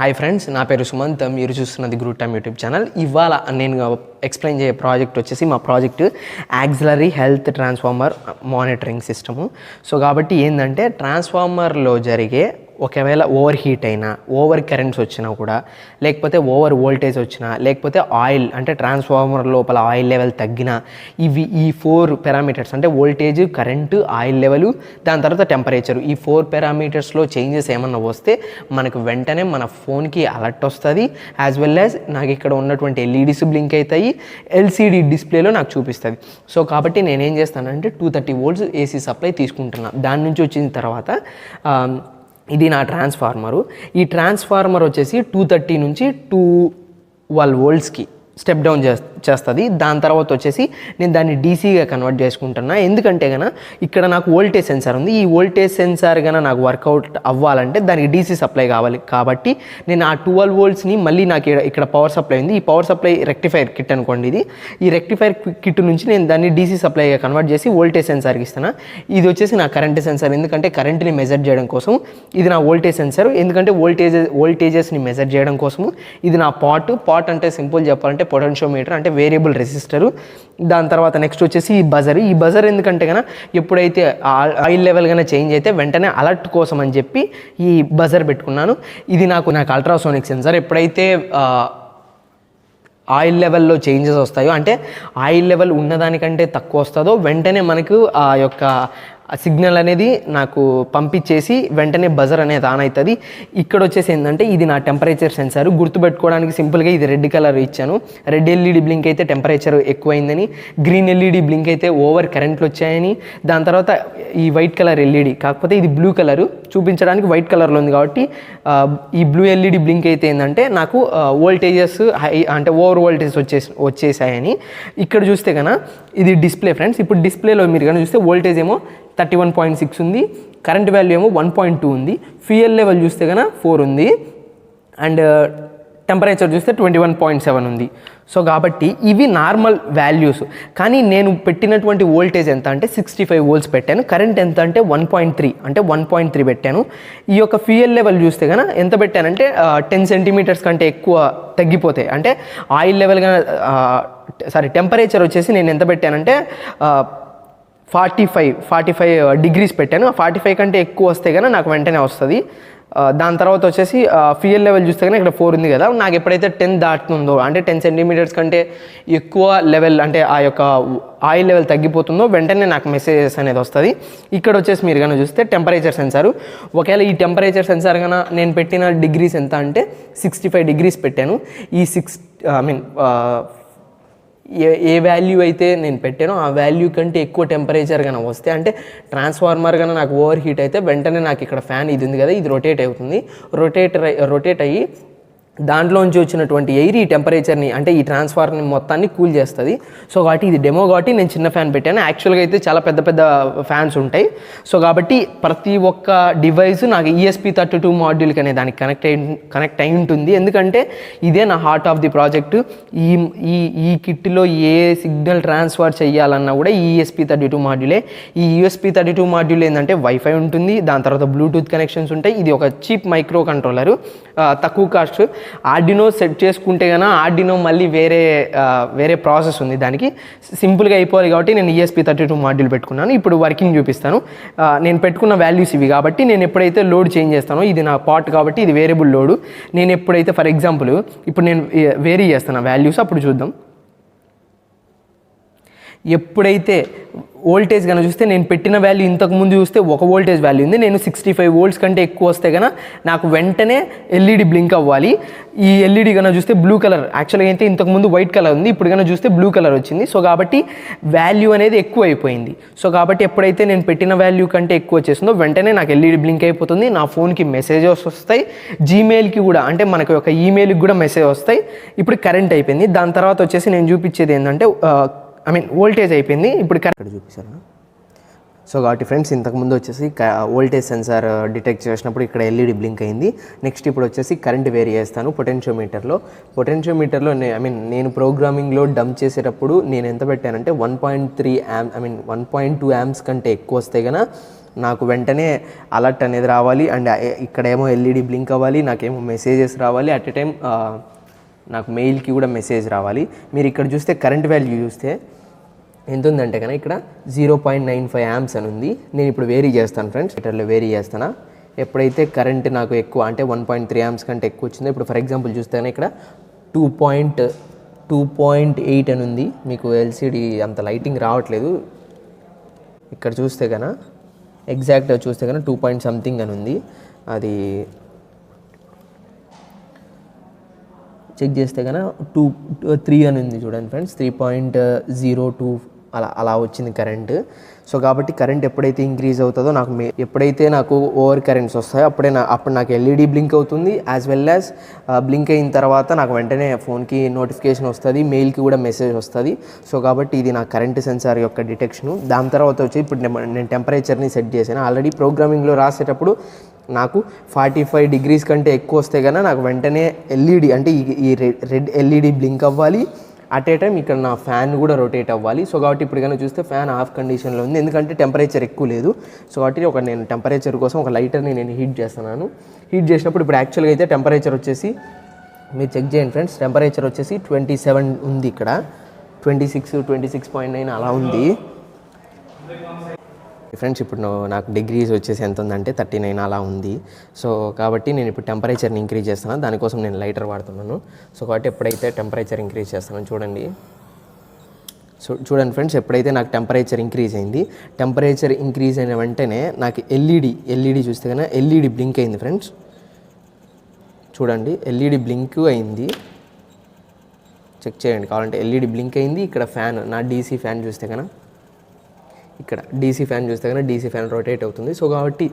Hi friends, నా పేరు సుమంత్. మీరు చూస్తున్నది గ్రూట్ యూట్యూబ్ ఛానల్. ఇవాళ నేను ఎక్స్ప్లెయిన్ చేసే ప్రాజెక్ట్ వచ్చేసి మా project auxiliary health transformer monitoring system. So కాబట్టి ఏంటంటే ట్రాన్స్ఫార్మర్లో జరిగే ఒకవేళ ఓవర్ హీట్ అయినా, ఓవర్ కరెంట్స్ వచ్చినా కూడా, లేకపోతే ఓవర్ వోల్టేజ్ వచ్చినా, లేకపోతే ఆయిల్ అంటే ట్రాన్స్ఫార్మర్ లోపల ఆయిల్ లెవెల్ తగ్గినా, ఈ 4 పారామీటర్స్ అంటే వోల్టేజ్, కరెంటు, ఆయిల్ లెవెల్, దాని తర్వాత టెంపరేచర్, ఈ 4 పారామీటర్స్లో చేంజెస్ ఏమన్నా వస్తే మనకు వెంటనే మన ఫోన్కి అలర్ట్ వస్తుంది. యాజ్ వెల్ యాజ్ నాకు ఇక్కడ ఉన్నటువంటి ఎల్ఈడీస్ బ్లింక్ అవుతాయి, ఎల్సీడీ డిస్ప్లేలో నాకు చూపిస్తుంది. సో కాబట్టి నేనేం చేస్తానంటే 230 volts ఏసీ సప్లై తీసుకుంటున్నా. దాని నుంచి వచ్చిన తర్వాత ఇది నా ట్రాన్స్ఫార్మరు. ఈ ట్రాన్స్ఫార్మర్ వచ్చేసి 230 నుంచి 212 voltsకి స్టెప్ డౌన్ చేస్తుంది. దాని తర్వాత వచ్చేసి నేను దాన్ని డీసీగా కన్వర్ట్ చేసుకుంటున్నా. ఎందుకంటే కనుక ఇక్కడ నాకు వోల్టేజ్ సెన్సార్ ఉంది. ఈ వోల్టేజ్ సెన్సార్ కనుక నాకు వర్కౌట్ అవ్వాలంటే దానికి డీసీ సప్లై కావాలి. కాబట్టి నేను ఆ 12 voltsని మళ్ళీ నాకు ఇక్కడ పవర్ సప్లై ఉంది. ఈ పవర్ సప్లై రెక్టిఫైర్ కిట్ అనుకోండి. ఈ రెక్టిఫైర్ కిట్ నుంచి నేను దాన్ని డీసీ సప్లైగా కన్వర్ట్ చేసి వోల్టేజ్ సెన్సార్కి ఇస్తాను. ఇది వచ్చేసి నా కరెంట్ సెన్సార్, ఎందుకంటే కరెంట్ని మెజర్ చేయడం కోసం. ఇది నా వోల్టేజ్ సెన్సార్, ఎందుకంటే వోల్టేజెస్ని మెజర్ చేయడం కోసము. ఇది నా పాట్ అంటే సింపుల్ చెప్పాలంటే పొటెన్షియోమీటర్ అంటే వేరియబుల్ రెసిస్టరు. దాని తర్వాత నెక్స్ట్ వచ్చేసి ఈ బజర్ ఎందుకంటే కనుక ఎప్పుడైతే ఆయిల్ లెవెల్ కన్నా చేంజ్ అయితే వెంటనే అలర్ట్ కోసం అని చెప్పి ఈ బజర్ పెట్టుకున్నాను. ఇది నాకు అల్ట్రాసోనిక్ సెన్సార్. ఎప్పుడైతే ఆయిల్ లెవెల్లో చేంజెస్ వస్తాయో, అంటే ఆయిల్ లెవెల్ ఉన్నదానికంటే తక్కువ వస్తుందో వెంటనే మనకు ఆ యొక్క సిగ్నల్ అనేది నాకు పంపించేసి వెంటనే బజర్ అనేది ఆన్ అవుతుంది. ఇక్కడ వచ్చేసి ఏంటంటే ఇది నా టెంపరేచర్ సెన్సార్. గుర్తుపెట్టుకోవడానికి సింపుల్గా ఇది రెడ్ కలర్ ఇచ్చాను. రెడ్ ఎల్ఈడి బ్లింక్ అయితే టెంపరేచర్ ఎక్కువైందని, గ్రీన్ ఎల్ఈడి బ్లింక్ అయితే ఓవర్ కరెంట్లు వచ్చాయని, దాని తర్వాత ఈ వైట్ కలర్ ఎల్ఈడి, కాకపోతే ఇది బ్లూ కలరు చూపించడానికి వైట్ కలర్లో ఉంది కాబట్టి ఈ బ్లూ ఎల్ఈడి బ్లింక్ అయితే ఏంటంటే నాకు వోల్టేజెస్ హై అంటే ఓవర్ వోల్టేజ్ వచ్చేసాయని. ఇక్కడ చూస్తే కనుక ఇది డిస్ప్లే ఫ్రెండ్స్. ఇప్పుడు డిస్ప్లేలో మీరు కనుక చూస్తే వోల్టేజ్ ఏమో 31.6 ఉంది, కరెంట్ వాల్యూ ఏమో 1.2 ఉంది, ఫ్యూయల్ లెవెల్ చూస్తే కనుక 4 ఉంది, అండ్ టెంపరేచర్ చూస్తే 21.7 ఉంది. సో కాబట్టి ఇవి నార్మల్ వాల్యూస్. కానీ నేను పెట్టినటువంటి వోల్టేజ్ ఎంత అంటే 65 volts పెట్టాను. కరెంట్ ఎంత అంటే 1.3 పెట్టాను. ఈ యొక్క ఫ్యూయల్ లెవెల్ చూస్తే కనుక ఎంత పెట్టానంటే 10 centimeters కంటే ఎక్కువ తగ్గిపోతాయి. అంటే ఆయిల్ లెవెల్ టెంపరేచర్ వచ్చేసి నేను ఎంత పెట్టానంటే 45 degrees పెట్టాను. 45 కంటే ఎక్కువ వస్తే కనుక నాకు వెంటనే వస్తుంది. దాని తర్వాత వచ్చేసి ఫ్యూయల్ లెవెల్ చూస్తే కనుక ఇక్కడ 4 ఉంది కదా, నాకు ఎప్పుడైతే 10 దాటుతుందో అంటే 10 centimeters కంటే ఎక్కువ లెవెల్ అంటే ఆ యొక్క ఆయిల్ లెవెల్ తగ్గిపోతుందో వెంటనే నాకు మెసేజెస్ అనేది వస్తుంది. ఇక్కడ వచ్చేసి మీరు కనుక చూస్తే టెంపరేచర్ సెన్సారు. ఒకవేళ ఈ టెంపరేచర్ సెన్సార్ కన్నా నేను పెట్టిన డిగ్రీస్ ఎంత అంటే 65 degrees పెట్టాను. ఈ ఏ వాల్యూ అయితే నేను పెట్టానో ఆ వాల్యూ కంటే ఎక్కువ టెంపరేచర్ కన్నా వస్తే, అంటే ట్రాన్స్ఫార్మర్ కన్నా నాకు ఓవర్ హీట్ అయితే వెంటనే నాకు ఇక్కడ ఫ్యాన్ ఇది ఉంది కదా, ఇది రొటేట్ అవుతుంది. రొటేట్ అయ్యి దాంట్లోంచి వచ్చినటువంటి ఎయిర్ ఈ టెంపరేచర్ని అంటే ఈ ట్రాన్స్ఫార్మర్ని మొత్తాన్ని కూల్ చేస్తుంది. సో కాబట్టి ఇది డెమో కాబట్టి నేను చిన్న ఫ్యాన్ పెట్టాను. యాక్చువల్గా అయితే చాలా పెద్ద పెద్ద ఫ్యాన్స్ ఉంటాయి. సో కాబట్టి ప్రతి ఒక్క డివైస్ నాకు ESP32 మాడ్యూల్కి అనే దానికి కనెక్ట్ అయి ఉంటుంది. ఎందుకంటే ఇదే నా హార్ట్ ఆఫ్ ది ప్రాజెక్టు. ఈ కిట్లో ఏ సిగ్నల్ ట్రాన్స్ఫర్ చేయాలన్నా కూడా ఈ ESP32 మాడ్యూలే. ఈ ESP32 మాడ్యూల్ ఏంటంటే వైఫై ఉంటుంది, దాని తర్వాత బ్లూటూత్ కనెక్షన్స్ ఉంటాయి. ఇది ఒక చీప్ మైక్రో కంట్రోలరు, తక్కువ కాస్ట్. ఆర్డినో సెట్ చేసుకుంటే కన్నా ఆర్డినో మళ్ళీ వేరే ప్రాసెస్ ఉంది, దానికి సింపుల్గా అయిపోవాలి కాబట్టి నేను ESP32 మాడ్యూల్ పెట్టుకున్నాను. ఇప్పుడు వర్కింగ్ చూపిస్తాను. నేను పెట్టుకున్న వాల్యూస్ ఇవి కాబట్టి నేను ఎప్పుడైతే లోడ్ చేంజ్ చేస్తానో, ఇది నా పాట్ కాబట్టి ఇది వేరియబుల్ లోడు. నేను ఎప్పుడైతే ఫర్ ఎగ్జాంపుల్ ఇప్పుడు నేను వేరీ చేస్తాను వాల్యూస్, అప్పుడు చూద్దాం. ఎప్పుడైతే వోల్టేజ్ కనుక చూస్తే నేను పెట్టిన వాల్యూ ఇంతకుముందు చూస్తే ఒక వోల్టేజ్ వాల్యూ ఉంది. నేను 65 volts కంటే ఎక్కువ వస్తే కనుక నాకు వెంటనే ఎల్ఈడి బ్లింక్ అవ్వాలి. ఈ ఎల్ఈడి కనుక చూస్తే బ్లూ కలర్, యాక్చువల్గా అయితే ఇంతకుముందు వైట్ కలర్ ఉంది, ఇప్పుడు కనుక చూస్తే బ్లూ కలర్ వచ్చింది. సో కాబట్టి వాల్యూ అనేది ఎక్కువ అయిపోయింది. సో కాబట్టి ఎప్పుడైతే నేను పెట్టిన వాల్యూ కంటే ఎక్కువ వచ్చేసిందో వెంటనే నాకు ఎల్ఈడి బ్లింక్ అయిపోతుంది. నా ఫోన్కి మెసేజెస్ వస్తాయి, జీమెయిల్కి కూడా అంటే మనకు ఒక ఈమెయిల్కి కూడా మెసేజ్ వస్తాయి. ఇప్పుడు కరెంట్ అయిపోయింది. దాని తర్వాత వచ్చేసి నేను చూపించేది ఏంటంటే వోల్టేజ్ అయిపోయింది. ఇప్పుడు కరెంట్ చూపిస్తాను. సో కాబట్టి ఫ్రెండ్స్ ఇంతకుముందు వచ్చేసి వోల్టేజ్ సెన్సార్ డిటెక్ట్ చేసినప్పుడు ఇక్కడ ఎల్ఈడి బ్లింక్ అయింది. నెక్స్ట్ ఇప్పుడు వచ్చేసి కరెంట్ వేరీ చేస్తాను పొటెన్షియోమీటర్లో నేను ప్రోగ్రామింగ్లో డంప్ చేసేటప్పుడు నేను ఎంత పెట్టానంటే 1.3 1.2 amps కంటే ఎక్కువ వస్తే కనుక నాకు వెంటనే అలర్ట్ అనేది రావాలి, అండ్ ఇక్కడేమో ఎల్ఈడి బ్లింక్ అవ్వాలి, నాకేమో మెసేజెస్ రావాలి, అట్ ఎ టైం నాకు మెయిల్కి కూడా మెసేజ్ రావాలి. మీరు ఇక్కడ చూస్తే కరెంట్ వాల్యూ చూస్తే ఎంత ఉందంటే కనుక ఇక్కడ 0.95 amps అని ఉంది. నేను ఇప్పుడు వేరీ చేస్తాను ఫ్రెండ్స్, మీటర్లో వేరీ చేస్తాను. ఎప్పుడైతే కరెంట్ నాకు ఎక్కువ అంటే 1.3 amps కంటే ఎక్కువ వచ్చిందో, ఇప్పుడు ఫర్ ఎగ్జాంపుల్ చూస్తే ఇక్కడ 2.8 అని ఉంది. మీకు ఎల్సిడి అంత లైటింగ్ రావట్లేదు. ఇక్కడ చూస్తే కనుక ఎగ్జాక్ట్గా చూస్తే కనుక 2 point something అని ఉంది. అది చెక్ చేస్తే కనుక 3 అని ఉంది చూడండి ఫ్రెండ్స్, 3.02 అలా వచ్చింది కరెంట్. సో కాబట్టి కరెంట్ ఎప్పుడైతే ఇంక్రీజ్ అవుతుందో ఎప్పుడైతే నాకు ఓవర్ కరెంట్స్ వస్తాయో అప్పుడు నాకు ఎల్ఈడి బ్లింక్ అవుతుంది, యాజ్ వెల్ యాజ్ బ్లింక్ అయిన తర్వాత నాకు వెంటనే ఫోన్కి నోటిఫికేషన్ వస్తుంది, మెయిల్కి కూడా మెసేజ్ వస్తుంది. సో కాబట్టి ఇది నా కరెంట్ సెన్సార్ యొక్క డిటెక్షను. దాని తర్వాత వచ్చి ఇప్పుడు నేను టెంపరేచర్ని సెట్ చేశాను. ఆల్రెడీ ప్రోగ్రామింగ్లో రాసేటప్పుడు నాకు 45 degrees కంటే ఎక్కువ వస్తే కనుక నాకు వెంటనే ఎల్ఈడి అంటే ఈ రెడ్ ఎల్ఈడి బ్లింక్ అవ్వాలి, అట్ ఏ టైం ఇక్కడ నా ఫ్యాన్ కూడా రొటేట్ అవ్వాలి. సో కాబట్టి ఇప్పుడు కనుక చూస్తే ఫ్యాన్ ఆఫ్ కండిషన్లో ఉంది, ఎందుకంటే టెంపరేచర్ ఎక్కువ లేదు. సో కాబట్టి నేను టెంపరేచర్ కోసం ఒక లైటర్ని నేను హీట్ చేస్తున్నాను. హీట్ చేసినప్పుడు ఇప్పుడు యాక్చువల్గా అయితే టెంపరేచర్ వచ్చేసి మీరు చెక్ చేయండి ఫ్రెండ్స్, టెంపరేచర్ వచ్చేసి 27 ఉంది, ఇక్కడ 26.9 అలా ఉంది ఫ్రెండ్స్. ఇప్పుడు నాకు డిగ్రీస్ వచ్చేసి ఎంత ఉందంటే 39 అలా ఉంది. సో కాబట్టి నేను ఇప్పుడు టెంపరేచర్ని ఇంక్రీజ్ చేస్తున్నాను, దానికోసం నేను లైటర్ వాడుతున్నాను. సో కాబట్టి ఎప్పుడైతే టెంపరేచర్ ఇంక్రీజ్ చేస్తానో చూడండి ఫ్రెండ్స్, ఎప్పుడైతే నాకు టెంపరేచర్ ఇంక్రీజ్ అయింది, టెంపరేచర్ ఇంక్రీజ్ అయిన వెంటనే నాకు ఎల్ఈడి చూస్తే కన్నా ఎల్ఈడి బ్లింక్ అయింది ఫ్రెండ్స్. చూడండి ఎల్ఈడి బ్లింక్ అయింది, చెక్ చేయండి కావాలంటే. ఎల్ఈడి బ్లింక్ అయింది. ఇక్కడ ఫ్యాన్, నా డీసీ ఫ్యాన్ చూస్తే కన్నా ఇక్కడ డీసీ ఫ్యాన్ చూస్తే కన్నా డీసీ ఫ్యాన్ రొటేట్ అవుతుంది. సో కాబట్టి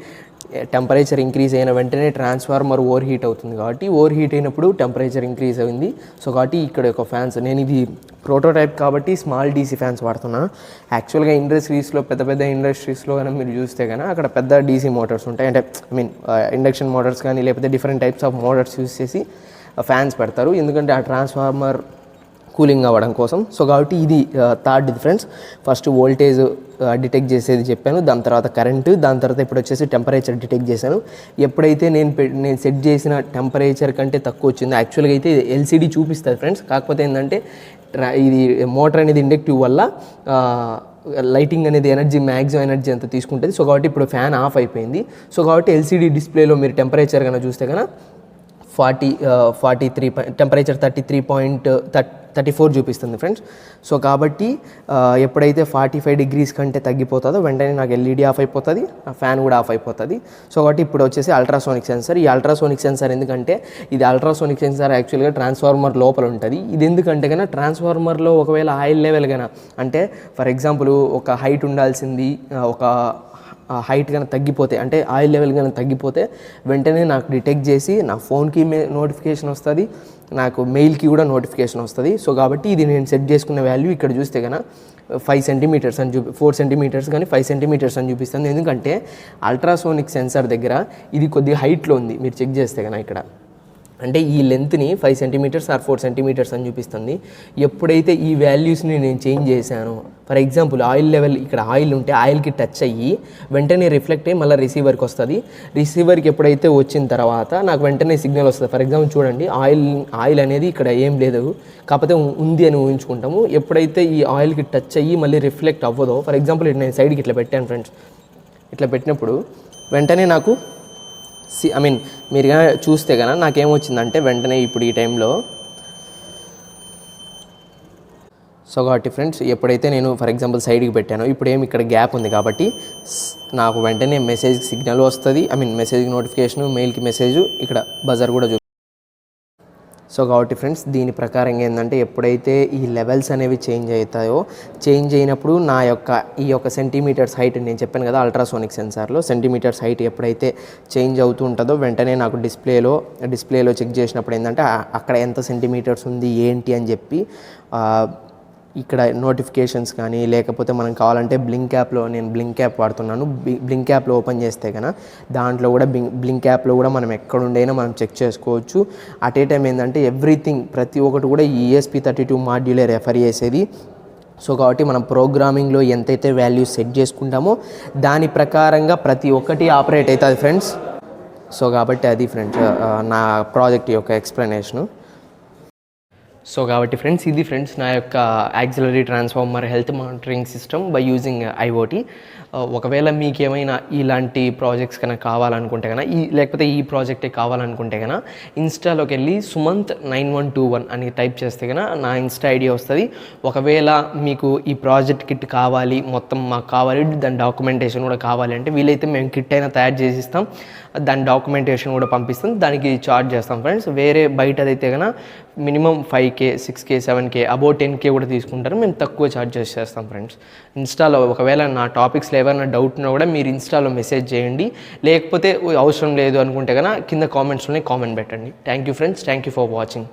టెంపరేచర్ ఇంక్రీజ్ అయిన వెంటనే ట్రాన్స్ఫార్మర్ ఓవర్ హీట్ అవుతుంది, కాబట్టి ఓవర్ హీట్ అయినప్పుడు టెంపరేచర్ ఇంక్రీజ్ అయింది. సో కాబట్టి ఇక్కడ ఒక ఫ్యాన్స్, నేను ఇది ప్రోటోటైప్ కాబట్టి స్మాల్ డీసీ ఫ్యాన్స్ వాడుతున్నాను. యాక్చువల్గా ఇండస్ట్రీస్లో పెద్ద ఇండస్ట్రీస్లో కానీ మీరు చూస్తే కన్నా అక్కడ పెద్ద డీసీ మోటార్స్ ఉంటాయి, అంటే ఇండక్షన్ మోటార్స్ కానీ లేకపోతే different types of Motors use చేసి ఫ్యాన్స్ పెడతారు, ఎందుకంటే ఆ ట్రాన్స్ఫార్మర్ కూలింగ్ అవ్వడం కోసం. సో కాబట్టి ఇది third friends. First voltage detect చేసేది చెప్పాను, దాని తర్వాత కరెంటు, దాని తర్వాత ఇప్పుడు వచ్చేసి టెంపరేచర్ డిటెక్ట్ చేశాను. ఎప్పుడైతే నేను సెట్ చేసిన టెంపరేచర్ కంటే తక్కువ వచ్చిందో, యాక్చువల్గా అయితే ఎల్సిడి చూపిస్తుంది ఫ్రెండ్స్, కాకపోతే ఏంటంటే ఇది మోటార్ అనేది ఇండక్టివ్ వల్ల లైటింగ్ అనేది మ్యాక్సిమం ఎనర్జీ అంతా తీసుకుంటుంది. సో కాబట్టి ఇప్పుడు ఫ్యాన్ ఆఫ్ అయిపోయింది. సో కాబట్టి ఎల్సిడి డిస్ప్లేలో మీరు టెంపరేచర్ కన్నా చూస్తే కన్నా 43 టెంపరేచర్ 33.34 చూపిస్తుంది ఫ్రెండ్స్. సో కాబట్టి ఎప్పుడైతే 45 degrees కంటే తగ్గిపోతుందో వెంటనే నాకు ఎల్ఈడి ఆఫ్ అయిపోతుంది, ఆ ఫ్యాన్ కూడా ఆఫ్ అయిపోతుంది. సో కాబట్టి ఇప్పుడు వచ్చేసి అల్ట్రాసోనిక్ సెన్సార్. ఈ అల్ట్రాసోనిక్ సెన్సార్ ఎందుకంటే ఇది అల్ట్రాసోనిక్ సెన్సార్ యాక్చువల్గా ట్రాన్స్ఫార్మర్ లోపల ఉంటుంది. ఇది ఎందుకంటే కన్నా ట్రాన్స్ఫార్మర్లో ఒకవేళ ఆయిల్ లెవెల్ కన్నా, అంటే ఫర్ ఎగ్జాంపుల్ ఒక హైట్ ఉండాల్సింది ఒక హైట్ కన్నా తగ్గిపోతే, అంటే ఆయిల్ లెవెల్ కన్నా తగ్గిపోతే వెంటనే నాకు డిటెక్ట్ చేసి నా ఫోన్కి నోటిఫికేషన్ వస్తుంది, నాకు మెయిల్కి కూడా నోటిఫికేషన్ వస్తుంది. సో కాబట్టి ఇది నేను సెట్ చేసుకున్న వాల్యూ ఇక్కడ చూస్తే కన్నా 5 centimeters అని 4 centimeters కానీ 5 centimeters అని చూపిస్తుంది. ఎందుకంటే అల్ట్రాసోనిక్ సెన్సార్ దగ్గర ఇది కొద్దిగా హైట్లో ఉంది, మీరు చెక్ చేస్తే కన్నా ఇక్కడ అంటే ఈ లెంత్ని 5 centimeters or 4 centimeters అని చూపిస్తుంది. ఎప్పుడైతే ఈ వాల్యూస్ని నేను చేంజ్ చేశాను, ఫర్ ఎగ్జాంపుల్ ఆయిల్ లెవెల్ ఇక్కడ ఆయిల్ ఉంటే ఆయిల్కి టచ్ అయ్యి వెంటనే రిఫ్లెక్ట్ అయ్యి మళ్ళీ రిసీవర్కి వస్తుంది. రిసీవర్కి ఎప్పుడైతే వచ్చిన తర్వాత నాకు వెంటనే సిగ్నల్ వస్తుంది. ఫర్ ఎగ్జాంపుల్ చూడండి ఆయిల్ అనేది ఇక్కడ ఏం లేదు, కాకపోతే ఉంది అని ఊహించుకుంటాము. ఎప్పుడైతే ఈ ఆయిల్కి టచ్ అయ్యి మళ్ళీ రిఫ్లెక్ట్ అవ్వదో, ఫర్ ఎగ్జాంపుల్ నేను సైడ్కి ఇట్లా పెట్టాను ఫ్రెండ్స్, ఇట్లా పెట్టినప్పుడు వెంటనే నాకు మీరు చూస్తే కన్నా నాకేమొచ్చిందంటే వెంటనే ఇప్పుడు ఈ టైంలో. సో కాబట్టి ఫ్రెండ్స్ ఎప్పుడైతే నేను ఫర్ ఎగ్జాంపుల్ సైడ్కి పెట్టానో ఇప్పుడు ఇక్కడ గ్యాప్ ఉంది కాబట్టి నాకు వెంటనే మెసేజ్ సిగ్నల్ వస్తుంది, మెసేజ్కి నోటిఫికేషన్, మెయిల్కి మెసేజ్, ఇక్కడ బజర్ కూడా సో కాబట్టి ఫ్రెండ్స్ దీని ప్రకారంగా ఏంటంటే ఎప్పుడైతే ఈ లెవెల్స్ అనేవి చేంజ్ అవుతాయో, చేంజ్ అయినప్పుడు ఈ యొక్క సెంటీమీటర్స్ హైట్ నేను చెప్పాను కదా అల్ట్రాసోనిక్ సెన్సార్లో సెంటీమీటర్స్ హైట్ ఎప్పుడైతే చేంజ్ అవుతూ ఉంటుందో వెంటనే నాకు డిస్ప్లేలో చెక్ చేసినప్పుడు ఏంటంటే అక్కడ ఎంత సెంటీమీటర్స్ ఉంది ఏంటి అని చెప్పి ఇక్కడ నోటిఫికేషన్స్ కానీ లేకపోతే మనం కావాలంటే బ్లింక్ యాప్లో, నేను బ్లింక్ యాప్ వాడుతున్నాను, బ్లింక్ యాప్లో ఓపెన్ చేస్తే కనుక దాంట్లో కూడా బ్లింక్ యాప్లో కూడా మనం ఎక్కడుండైనా మనం చెక్ చేసుకోవచ్చు. అట్ ఏ టైం ఏంటంటే ఎవ్రీథింగ్ ప్రతి ఒక్కటి కూడా ఈ ESP32 మాడ్యూలే రెఫర్ చేసేది. సో కాబట్టి మనం ప్రోగ్రామింగ్లో ఎంతైతే వాల్యూస్ సెట్ చేసుకుంటామో దాని ప్రకారంగా ప్రతి ఒక్కటి ఆపరేట్ అవుతుంది ఫ్రెండ్స్. సో కాబట్టి అది ఫ్రెండ్స్ నా ప్రాజెక్ట్ యొక్క ఎక్స్ప్లెనేషను. సో కాబట్టి ఫ్రెండ్స్ ఇది ఫ్రెండ్స్ నా యొక్క auxiliary transformer health monitoring system by using IoT. ఒకవేళ మీకు ఏమైనా ఇలాంటి ప్రాజెక్ట్స్ కనుక కావాలనుకుంటే కనుక లేకపోతే ఈ ప్రాజెక్టే కావాలనుకుంటే కనుక ఇన్స్టాలోకి వెళ్ళి సుమంత్ 9121 అని టైప్ చేస్తే కనుక నా ఇన్స్టా ఐడి వస్తుంది. ఒకవేళ మీకు ఈ ప్రాజెక్ట్ కిట్ కావాలి, మొత్తం మాకు కావాలి, దాని డాక్యుమెంటేషన్ కూడా కావాలి అంటే వీలైతే మేము కిట్ అయినా తయారు చేసి ఇస్తాం, దాని డాక్యుమెంటేషన్ కూడా పంపిస్తాం, దానికి ఛార్జ్ చేస్తాం ఫ్రెండ్స్. వేరే బయటదైతే కనుక minimum 5K 6K 7K about 10K కూడా తీసుకుంటారు, మేము తక్కువ ఛార్జ్ చేస్తాం ఫ్రెండ్స్. ఇన్స్టాలో ఒకవేళ నా టాపిక్స్లో ఏమైనా డౌట్ ఉన్నా కూడా మీరు ఇన్స్టాలో మెసేజ్ చేయండి, లేకపోతే అవసరం లేదు అనుకుంటే కనుక కింద కామెంట్స్లోనే కామెంట్ పెట్టండి. Thank you friends, thank you for watching.